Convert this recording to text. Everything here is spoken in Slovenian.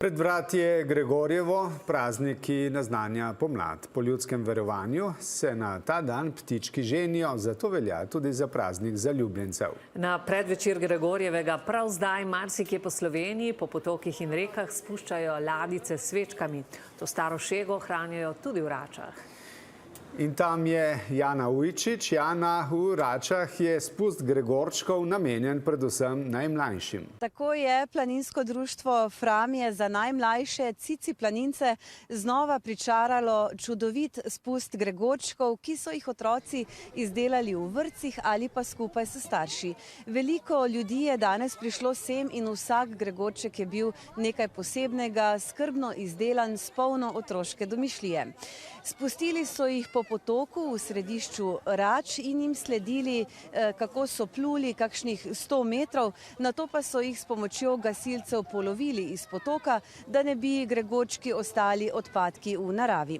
Pred vrati je Gregorjevo, praznik, ki naznanja pomlad. Po ljudskem verovanju se na ta dan ptički ženijo, zato velja tudi za praznik zaljubljencev. Na predvečer Gregorjevega prav zdaj marsikje po Sloveniji, po potokih in rekah spuščajo ladice s svečkami. To staro šego hranijo tudi v Račah. In tam je Jana Ujčič. Jana, v Račah je spust Gregorčkov namenjen predvsem najmlajšim. Tako je planinsko društvo Framje za najmlajše Cici planince znova pričaralo čudovit spust Gregorčkov, ki so jih otroci izdelali v vrtcih ali pa skupaj s starši. Veliko ljudi je danes prišlo sem in vsak Gregorček je bil nekaj posebnega, skrbno izdelan s polno otroške domišljije. Spustili so jih po potoku v središču Rač in jim sledili, kako so pluli kakšnih 100 metrov, nato pa so jih s pomočjo gasilcev polovili iz potoka, da ne bi Gregorčki ostali odpadki v naravi.